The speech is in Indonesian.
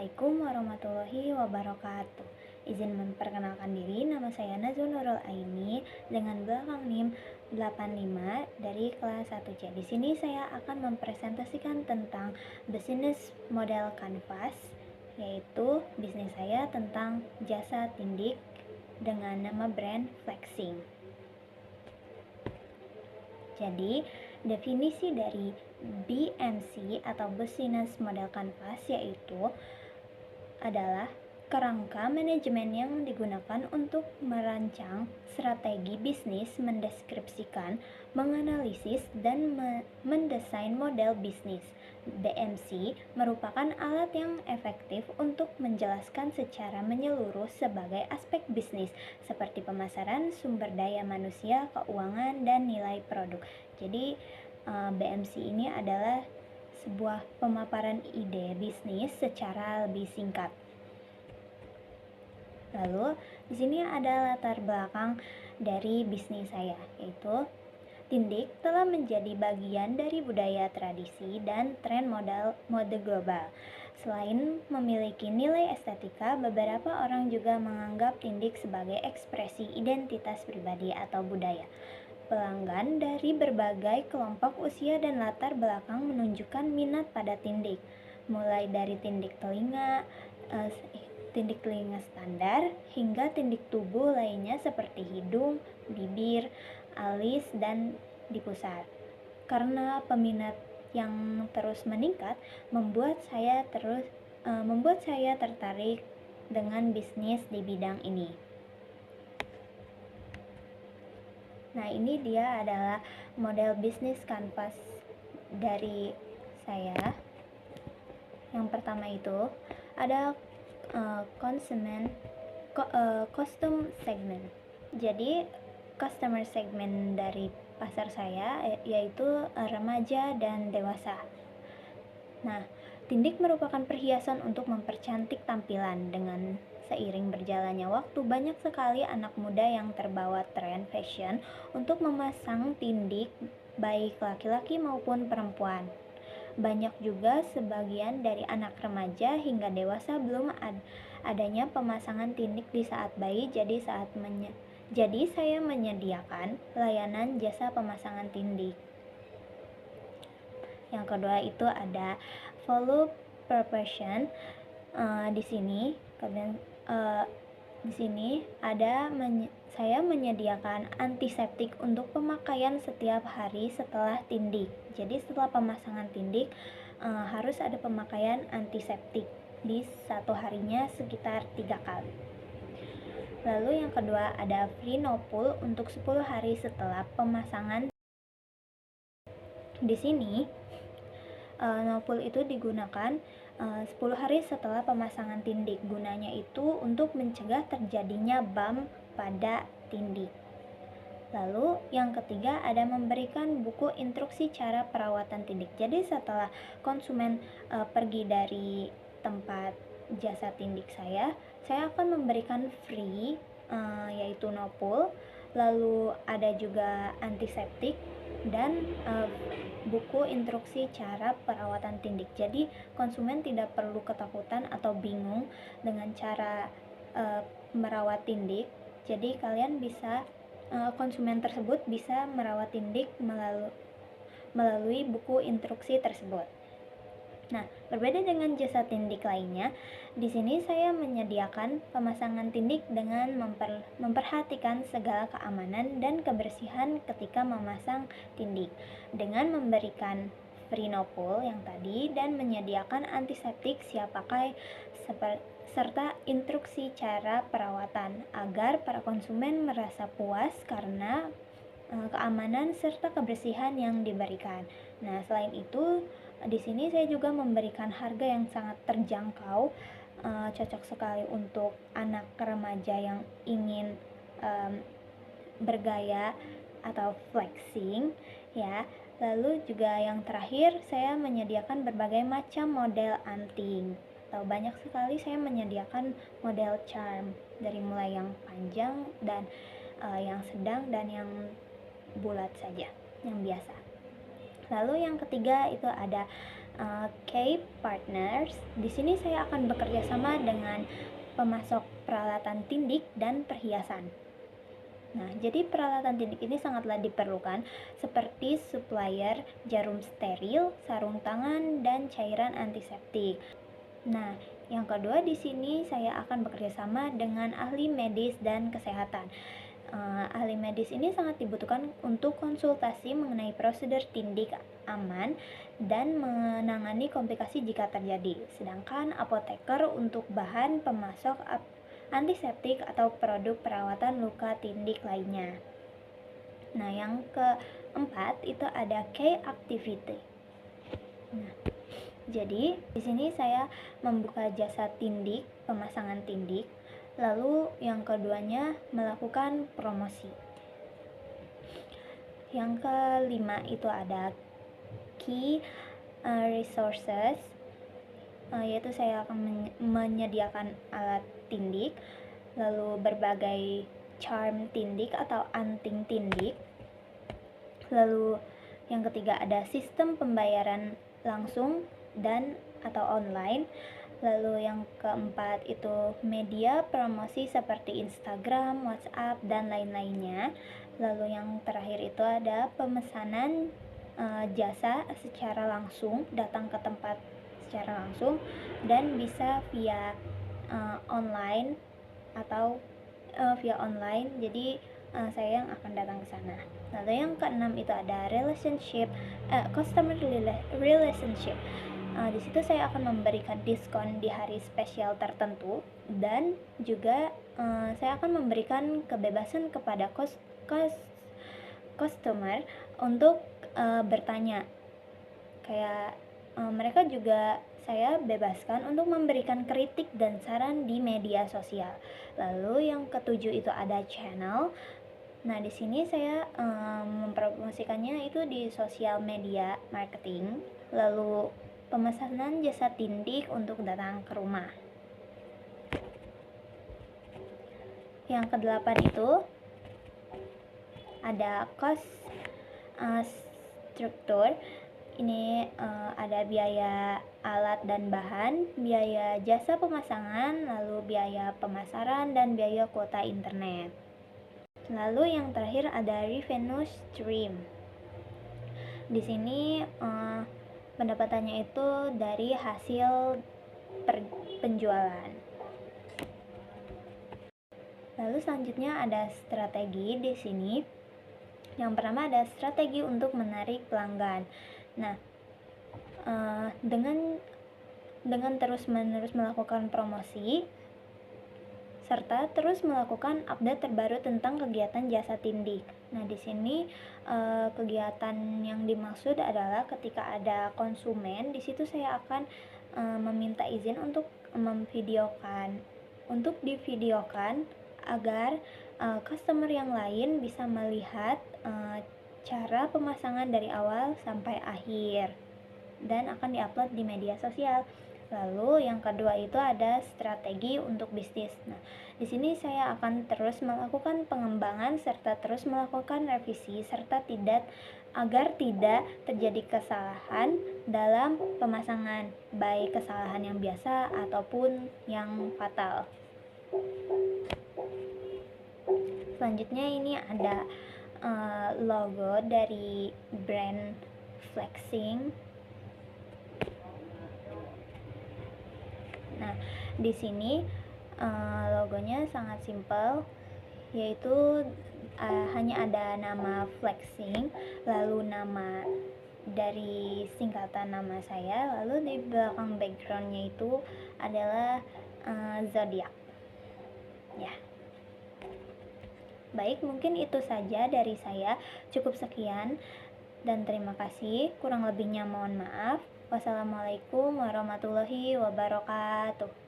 Assalamualaikum warahmatullahi wabarakatuh. Izin memperkenalkan diri, nama saya Nazwa Nurul Aini dengan belakang NIM 85 dari kelas 1C. Di sini saya akan mempresentasikan tentang bisnis model kanvas, yaitu bisnis saya tentang jasa tindik dengan nama brand Flexing. Jadi, definisi dari BMC atau Business Model Canvas yaitu adalah kerangka manajemen yang digunakan untuk merancang strategi bisnis, mendeskripsikan, menganalisis, dan mendesain model bisnis. BMC merupakan alat yang efektif untuk menjelaskan secara menyeluruh sebagai aspek bisnis seperti pemasaran, sumber daya manusia, keuangan, dan nilai produk. Jadi BMC ini adalah sebuah pemaparan ide bisnis secara lebih singkat. Lalu di sini ada latar belakang dari bisnis saya, yaitu tindik telah menjadi bagian dari budaya tradisi dan tren mode global. Selain memiliki nilai estetika, beberapa orang juga menganggap tindik sebagai ekspresi identitas pribadi atau budaya. Pelanggan dari berbagai kelompok usia dan latar belakang menunjukkan minat pada tindik, mulai dari tindik telinga standar hingga tindik tubuh lainnya seperti hidung, bibir, alis, dan di pusat. Karena peminat yang terus meningkat membuat saya tertarik dengan bisnis di bidang ini. Nah, ini dia adalah model bisnis kanvas dari saya. Yang pertama itu ada custom segment. Jadi customer segment dari pasar saya yaitu remaja dan dewasa. Nah, tindik merupakan perhiasan untuk mempercantik tampilan. Dengan seiring berjalannya waktu, banyak sekali anak muda yang terbawa tren fashion untuk memasang tindik, baik laki-laki maupun perempuan. Banyak juga sebagian dari anak remaja hingga dewasa belum adanya pemasangan tindik di saat bayi, jadi saya menyediakan layanan jasa pemasangan tindik. Yang kedua itu ada follow proportion. Di sini saya menyediakan antiseptik untuk pemakaian setiap hari setelah tindik. Jadi setelah pemasangan tindik harus ada pemakaian antiseptik di satu harinya sekitar 3 kali. Lalu yang kedua ada free no pull untuk 10 hari setelah pemasangan. Di sini no pull itu digunakan 10 hari setelah pemasangan tindik. Gunanya itu untuk mencegah terjadinya bump pada tindik. Lalu yang ketiga ada memberikan buku instruksi cara perawatan tindik. Jadi setelah konsumen pergi dari tempat jasa tindik saya akan memberikan free yaitu no pull. Lalu ada juga antiseptik dan buku instruksi cara perawatan tindik. Jadi konsumen tidak perlu ketakutan atau bingung dengan cara merawat tindik. Jadi konsumen tersebut bisa merawat tindik melalui buku instruksi tersebut. Nah, berbeda dengan jasa tindik lainnya, di sini saya menyediakan pemasangan tindik dengan memperhatikan segala keamanan dan kebersihan ketika memasang tindik, dengan memberikan free no pull yang tadi dan menyediakan antiseptik siap pakai serta instruksi cara perawatan agar para konsumen merasa puas karena keamanan serta kebersihan yang diberikan. Nah, selain itu di sini saya juga memberikan harga yang sangat terjangkau, cocok sekali untuk anak remaja yang ingin bergaya atau flexing ya. Lalu juga yang terakhir saya menyediakan berbagai macam model anting. Atau banyak sekali saya menyediakan model charm dari mulai yang panjang dan yang sedang dan yang bulat saja, yang biasa. Lalu yang ketiga itu ada K Partners. Di sini saya akan bekerja sama dengan pemasok peralatan tindik dan perhiasan. Nah, jadi peralatan tindik ini sangatlah diperlukan seperti supplier jarum steril, sarung tangan, dan cairan antiseptik. Nah, yang kedua di sini saya akan bekerja sama dengan ahli medis dan kesehatan. Ahli medis ini sangat dibutuhkan untuk konsultasi mengenai prosedur tindik aman dan menangani komplikasi jika terjadi. Sedangkan apoteker untuk bahan pemasok antiseptik atau produk perawatan luka tindik lainnya. Nah, yang keempat itu ada K activity. Nah, jadi di sini saya membuka jasa tindik, pemasangan tindik. Lalu yang keduanya melakukan promosi. Yang kelima itu ada key resources, yaitu saya akan menyediakan alat tindik, lalu berbagai charm tindik atau anting tindik. Lalu yang ketiga ada sistem pembayaran langsung dan atau online. Lalu yang keempat itu media promosi seperti Instagram, WhatsApp, dan lain-lainnya. Lalu yang terakhir itu ada pemesanan jasa secara langsung, datang ke tempat secara langsung, dan bisa via online atau via online. Jadi saya yang akan datang ke sana. Lalu yang keenam itu ada customer relationship. Di situ saya akan memberikan diskon di hari spesial tertentu, dan juga saya akan memberikan kebebasan kepada customer untuk bertanya. Kayak mereka juga saya bebaskan untuk memberikan kritik dan saran di media sosial. Lalu yang ketujuh itu ada channel. Nah, di sini saya mempromosikannya itu di sosial media marketing. Lalu pemesanan jasa tindik untuk datang ke rumah. Yang kedelapan itu ada cost struktur. Ini ada biaya alat dan bahan, biaya jasa pemasangan, lalu biaya pemasaran, dan biaya kuota internet. Lalu yang terakhir ada revenue stream. Di sini pendapatannya itu dari hasil penjualan. Lalu selanjutnya ada strategi di sini. Yang pertama ada strategi untuk menarik pelanggan. Nah, dengan terus-menerus melakukan promosi serta terus melakukan update terbaru tentang kegiatan jasa tindik. Nah, di sini kegiatan yang dimaksud adalah ketika ada konsumen, di situ saya akan meminta izin untuk divideokan agar customer yang lain bisa melihat cara pemasangan dari awal sampai akhir dan akan diupload di media sosial. Lalu yang kedua itu ada strategi untuk bisnis. Nah, di sini saya akan terus melakukan pengembangan serta terus melakukan revisi agar tidak terjadi kesalahan dalam pemasangan, baik kesalahan yang biasa ataupun yang fatal. Selanjutnya ini ada logo dari brand Flexing. Nah, di sini logonya sangat simpel, yaitu hanya ada nama Flexing, lalu nama dari singkatan nama saya, lalu di belakang backgroundnya itu adalah zodiak. Ya. Baik, mungkin itu saja dari saya. Cukup sekian dan terima kasih. Kurang lebihnya mohon maaf. Wassalamualaikum warahmatullahi wabarakatuh.